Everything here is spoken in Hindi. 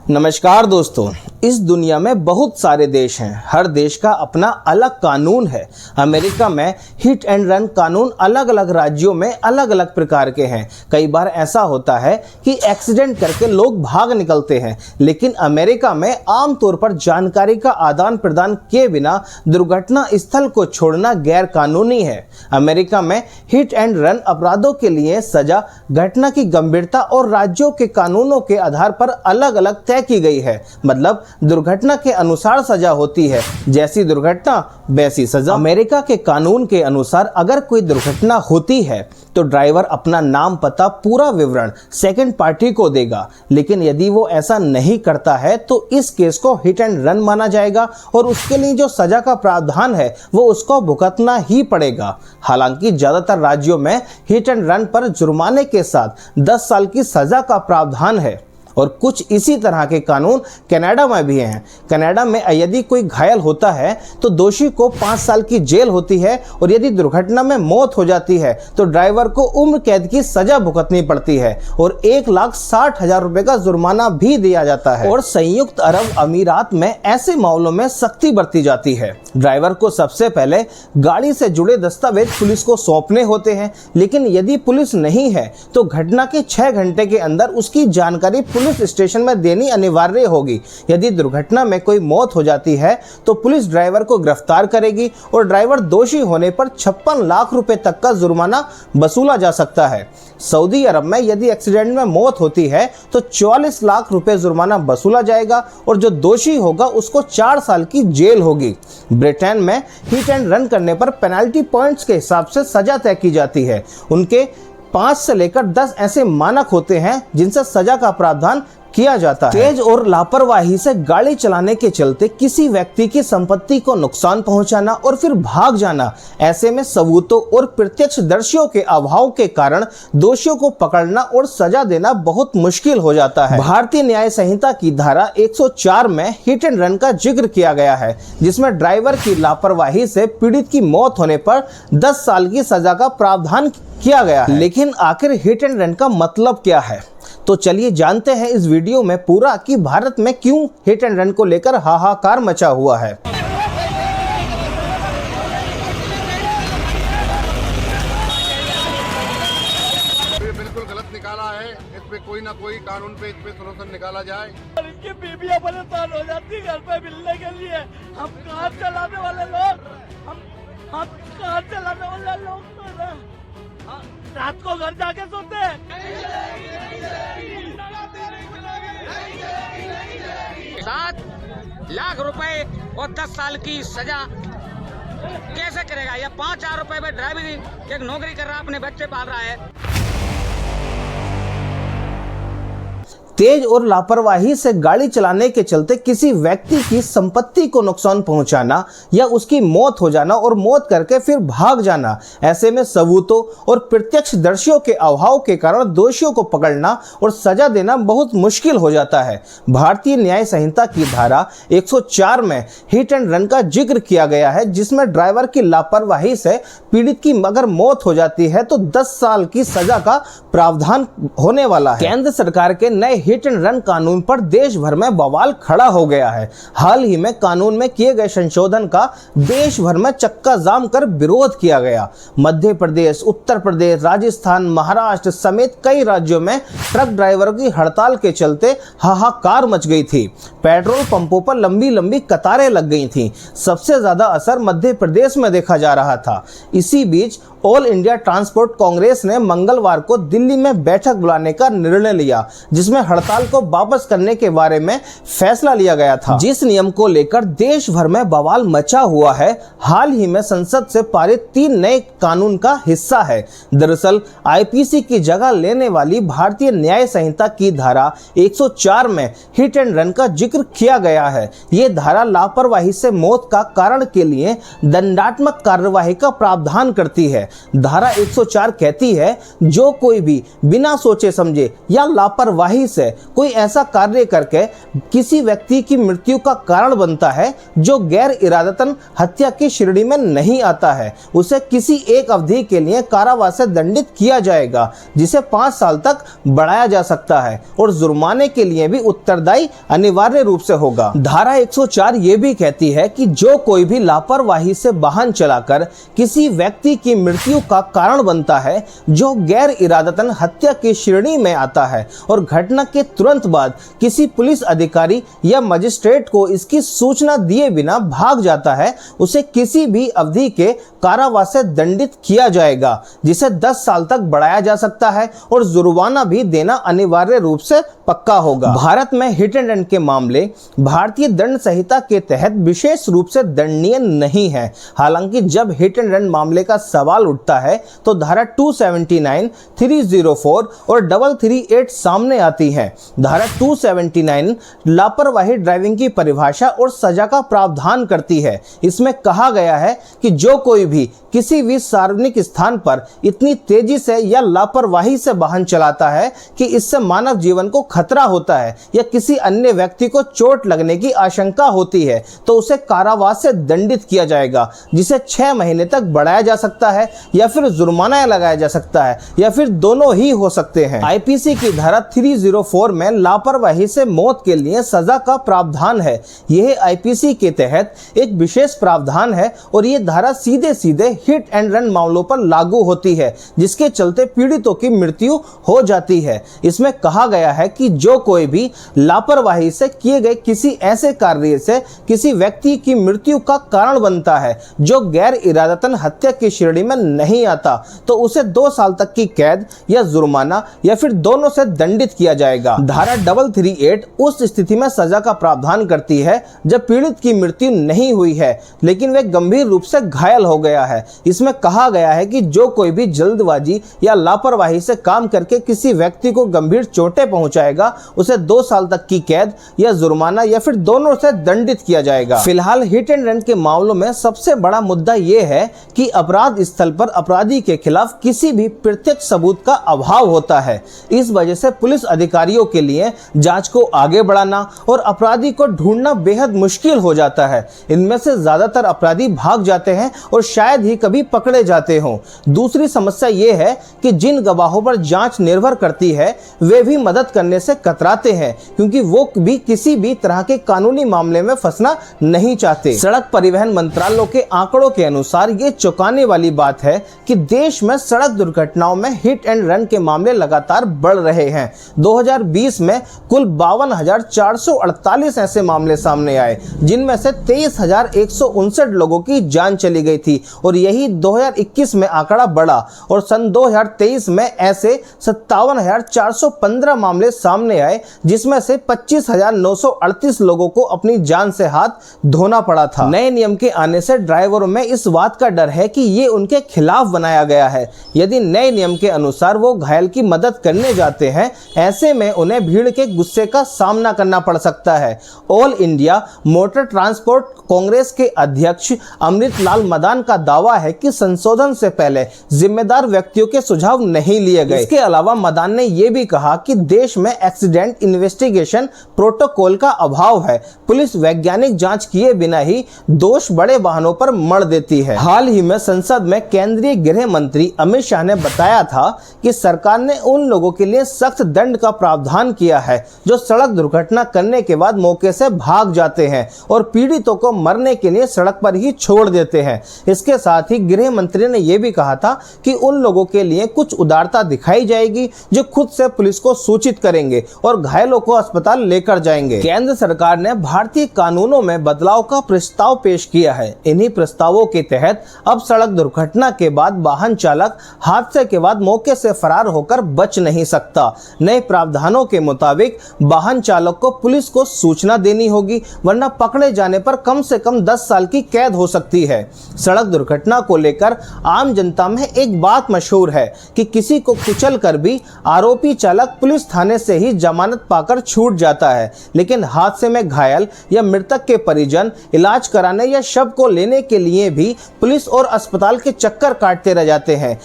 नमस्कार दोस्तों, इस दुनिया में बहुत सारे देश हैं। हर देश का अपना अलग कानून है। अमेरिका में हिट एंड रन कानून अलग अलग राज्यों में अलग अलग प्रकार के हैं। कई बार ऐसा होता है कि एक्सीडेंट करके लोग भाग निकलते हैं, लेकिन अमेरिका में आमतौर पर जानकारी का आदान प्रदान किए बिना दुर्घटना स्थल को छोड़ना गैर कानूनी है। अमेरिका में हिट एंड रन अपराधों के लिए सजा घटना की गंभीरता और राज्यों के कानूनों के आधार पर अलग अलग तय की गई है। मतलब दुर्घटना के अनुसार सजा होती है, जैसी दुर्घटना वैसी सजा। अमेरिका के कानून के अनुसार अगर कोई दुर्घटना होती है तो ड्राइवर अपना नाम, पता, पूरा विवरण सेकंड पार्टी को देगा, लेकिन यदि वो ऐसा नहीं करता है तो इस केस को हिट एंड रन माना जाएगा और उसके लिए जो सजा का प्रावधान है वो उसको भुगतना ही पड़ेगा। हालांकि ज्यादातर राज्यों में हिट एंड रन पर जुर्माने के साथ 10 साल की सजा का प्रावधान है और कुछ इसी तरह के कानून कनाडा में भी हैं। कनाडा में यदि कोई घायल होता है तो दोषी को 5 साल की जेल होती है और यदि दुर्घटना में मौत हो जाती है तो ड्राइवर को उम्र कैद की सजा भुगतनी पड़ती है और 1,60,000 रुपए का जुर्माना भी दिया जाता है। और संयुक्त अरब अमीरात में ऐसे मामलों में सख्ती बरती जाती है। ड्राइवर को सबसे पहले गाड़ी से जुड़े दस्तावेज पुलिस को सौंपने होते हैं, लेकिन यदि पुलिस नहीं है तो घटना के 6 घंटे के अंदर उसकी जानकारी पुलिस स्टेशन में देनी अनिवार्य होगी। यदि दुर्घटना में कोई मौत हो जाती है तो पुलिस ड्राइवर को गिरफ्तार करेगी और ड्राइवर दोषी होने पर 56 लाख रुपए तक का जुर्माना वसूला जा सकता है। सऊदी अरब में यदि एक्सीडेंट में मौत होती है तो 44 लाख रुपए जुर्माना वसूला जाएगा और जो दोषी होगा उसको 4 साल की जेल होगी। ब्रिटेन में हिट एंड रन करने पर पेनल्टी पॉइंट्स के हिसाब से सजा तय की जाती है। उनके 5 से लेकर 10 ऐसे मानक होते हैं जिनसे सजा का प्रावधान किया जाता है। तेज और लापरवाही से गाड़ी चलाने के चलते किसी व्यक्ति की संपत्ति को नुकसान पहुंचाना और फिर भाग जाना, ऐसे में सबूतों और प्रत्यक्षदर्शियों के अभाव के कारण दोषियों को पकड़ना और सजा देना बहुत मुश्किल हो जाता है। भारतीय न्याय संहिता की धारा 104 में हिट एंड रन का जिक्र किया गया है, जिसमें ड्राइवर की लापरवाही से पीड़ित की मौत होने पर 10 साल की सजा का प्रावधान किया गया है। लेकिन आखिर हिट एंड रन का मतलब क्या है? तो चलिए जानते हैं इस वीडियो में पूरा कि भारत में क्यों हिट एंड रन को लेकर हाहाकार मचा हुआ है। बिल्कुल गलत निकाला है। इस पे कोई ना कोई कानून पे इस पे सॉल्यूशन निकाला जाए। इनकी बीबियां परेशान हो जाती है घर पे मिलने के लिए। हम कार चलाने वाले लोग, हम कार चलाने वाले लोग रात को घर जाके सोते हैं। 7 लाख रुपए और 10 साल की सजा कैसे करेगा? या 5,000 रुपए में ड्राइविंग एक नौकरी कर रहा है, अपने बच्चे पाल रहा है। तेज और लापरवाही से गाड़ी चलाने के चलते किसी व्यक्ति की संपत्ति को नुकसान पहुंचाना या उसकी मौत हो जाना और मौत करके फिर भाग जाना, ऐसे में सबूतों और प्रत्यक्षदर्शियों के अभाव के कारण दोषियों को पकड़ना और सजा देना बहुत मुश्किल हो जाता है। भारतीय न्याय संहिता की धारा 104 में हिट एंड रन का जिक्र किया गया है, जिसमें ड्राइवर की लापरवाही से पीड़ित की अगर मौत हो जाती है तो 10 साल की सजा का प्रावधान होने वाला है। केंद्र सरकार के नए हिट एंड रन कानून पर देश भर में बवाल खड़ा हो गया है। हाल ही में कानून में किए गए संशोधन का देश भर में चक्का जाम कर विरोध किया गया। मध्य प्रदेश, उत्तर प्रदेश, राजस्थान, महाराष्ट्र समेत कई राज्यों में ट्रक ड्राइवरों की हड़ताल के चलते हाहाकार मच गई थी। पेट्रोल पंपों पर लंबी लंबी कतारें लग गई थीं। सबसे ज्यादा असर मध्य प्रदेश में देखा जा रहा था। इसी बीच ऑल इंडिया ट्रांसपोर्ट कांग्रेस ने मंगलवार को दिल्ली में बैठक बुलाने का निर्णय लिया, जिसमें हड़ताल को वापस करने के बारे में फैसला लिया गया था, जिस नियम को लेकर देश भर में बवाल मचा हुआ है। हाल ही में संसद से पारित 3 नए कानून का हिस्सा है। दरअसल आईपीसी की जगह लेने वाली भारतीय न्याय संहिता की धारा 104 में हिट एंड रन का जिक्र किया गया है। ये धारा लापरवाही से मौत का कारण के लिए दंडात्मक कार्यवाही का प्रावधान करती है। धारा 104 कहती है, जो कोई भी बिना सोचे समझे या लापरवाही से है कोई ऐसा कार्य करके किसी व्यक्ति की मृत्यु का कारण बनता है जो गैर इरादतन हत्या की श्रेणी में नहीं आता है, उसे किसी एक अवधि के लिए कारावास से दंडित किया जाएगा, जिसे 5 साल तक बढ़ाया जा सकता है और जुर्माने के लिए भी उत्तरदायी अनिवार्य रूप से होगा। धारा 104 ये भी कहती है कि जो कोई भी लापरवाही से वाहन चलाकर किसी व्यक्ति की मृत्यु का कारण बनता है जो गैर इरादतन हत्या की श्रेणी में आता है और घटना के तुरंत बाद किसी पुलिस अधिकारी या मजिस्ट्रेट को इसकी सूचना दिए बिना भाग जाता है, उसे किसी भी अवधि के कारावास से दंडित किया जाएगा, जिसे 10 साल तक बढ़ाया जा सकता है और जुर्माना भी देना अनिवार्य रूप से पक्का होगा। भारत में हिट एंड रन के मामले भारतीय दंड संहिता के तहत विशेष रूप से दंडनीय नहीं है। हालांकि जब हिट एंड रन मामले का सवाल उठता है तो धारा 279, 304 और 338 सामने आती है। धारा 279 लापरवाही ड्राइविंग की परिभाषा और सजा का प्रावधान करती है। इसमें कहा गया है कि जो कोई भी किसी भी सार्वजनिक स्थान पर इतनी तेजी से या लापरवाही से वाहन चलाता है कि इससे मानव जीवन को खतरा होता है या किसी अन्य व्यक्ति को चोट लगने की आशंका होती है तो उसे कारावास से दंडित किया जाएगा, जिसे 6 महीने तक बढ़ाया जा सकता है या फिर जुर्माना लगाया जा सकता है या फिर दोनों ही हो सकते हैं। आईपीसी की धारा 304 में लापरवाही से मौत के लिए सजा का प्रावधान है। यह आईपीसी के तहत एक विशेष प्रावधान है और ये धारा सीधे सीधे हिट एंड रन मामलों पर लागू होती है, जिसके चलते पीड़ितों की मृत्यु हो जाती है। इसमें कहा गया है कि जो कोई भी लापरवाही से किए गए किसी ऐसे कार्य से किसी व्यक्ति की मृत्यु का कारण बनता है जो गैर इरादतन हत्या की श्रेणी में नहीं आता तो उसे 2 साल तक की कैद या जुर्माना या फिर दोनों से दंडित किया जाएगा। धारा 338 उस स्थिति में सजा का प्रावधान करती है जब पीड़ित की मृत्यु नहीं हुई है लेकिन वह गंभीर रूप से घायल हो गया है। इसमें कहा गया है कि जो कोई भी जल्दबाजी या लापरवाही से काम करके किसी व्यक्ति को गंभीर चोटें पहुंचाएगा उसे 2 साल तक की कैद या जुर्माना या फिर दोनों से दंडित किया जाएगा। फिलहाल हिट एंड रन के मामलों में सबसे बड़ा मुद्दा यह है कि अपराध स्थल पर अपराधी के खिलाफ किसी भी प्रत्यक्ष सबूत का अभाव होता है। इस वजह से पुलिस अधिकारियों के लिए जांच को आगे बढ़ाना और अपराधी को ढूंढना बेहद मुश्किल हो जाता है। इनमें से ज्यादातर अपराधी भाग जाते हैं और शायद ही कभी पकड़े जाते हों। दूसरी समस्या यह है कि जिन गवाहों पर जांच निर्भर करती है वे भी मदद करने से कतराते हैं क्योंकि वो भी किसी भी तरह के कानूनी मामले में फंसना नहीं चाहते। सड़क परिवहन मंत्रालय के आंकड़ों के अनुसार ये चौंकाने वाली बात है कि देश में सड़क दुर्घटनाओं में हिट एंड रन के मामले लगातार बढ़ रहे हैं। 2020 में कुल 52,448 ऐसे मामले सामने आए जिनमें से 23,159 लोगों की जान चली गई थी और यही 2021 में आंकड़ा बढ़ा और सन 2023 में ऐसे 57,415 मामले सामने आए जिसमें से 25,938 लोगों को अपनी जान से हाथ धोना पड़ा था। नए नियम के आने से ड्राइवरों में इस बात का डर है कि ये उनके खिलाफ बनाया गया है। यदि नए नियम के अनुसार वो घायल की मदद करने जाते हैं ऐसे में उन्हें भीड़ के गुस्से का सामना करना पड़ सकता है। All India motor transport Congress के अध्यक्ष अमृत लाल मदान का दावा है कि संशोधन से पहले जिम्मेदार व्यक्तियों के सुझाव नहीं लिए गए। इसके अलावा मदान ने यह भी कहा कि देश में एक्सीडेंट इन्वेस्टिगेशन प्रोटोकॉल का अभाव है। पुलिस वैज्ञानिक जांच किए बिना ही दोष बड़े वाहनों पर मढ़ देती है। हाल ही में संसद में केंद्रीय गृह मंत्री अमित शाह ने बताया था कि सरकार ने उन लोगों के लिए सख्त दंड का प्रावधान किया है जो सड़क दुर्घटना करने के बाद मौके से भाग जाते हैं और पीड़ितों को मरने के लिए सड़क पर ही छोड़ देते हैं। इसके साथ ही गृह मंत्री ने यह भी कहा था कि उन लोगों के लिए कुछ उदारता दिखाई जाएगी जो खुद से पुलिस को सूचित करेंगे और घायलों को अस्पताल लेकर जाएंगे। केंद्र सरकार ने भारतीय कानूनों में बदलाव का प्रस्ताव पेश किया है। इन्हीं प्रस्तावों के तहत अब सड़क दुर्घटना के बाद वाहन चालक हादसे के बाद मौके से फरार होकर बच नहीं सकता। नए प्रावधानों के मुताबिक वाहन चालक को पुलिस को सूचना देनी होगी वरना पकड़े जाने पर कम से कम 10 साल की कैद हो सकती है। सड़क दुर्घटना को लेकर आम जनता में एक बात मशहूर है कि किसी को कुचल कर भी आरोपी चालक पुलिस थाने से ही जमानत पाकर छूट जाता है, लेकिन हादसे में घायल या मृतक के परिजन इलाज कराने या शव को लेने के लिए भी पुलिस और अस्पताल के चक्कर काटते रह जाते हैं।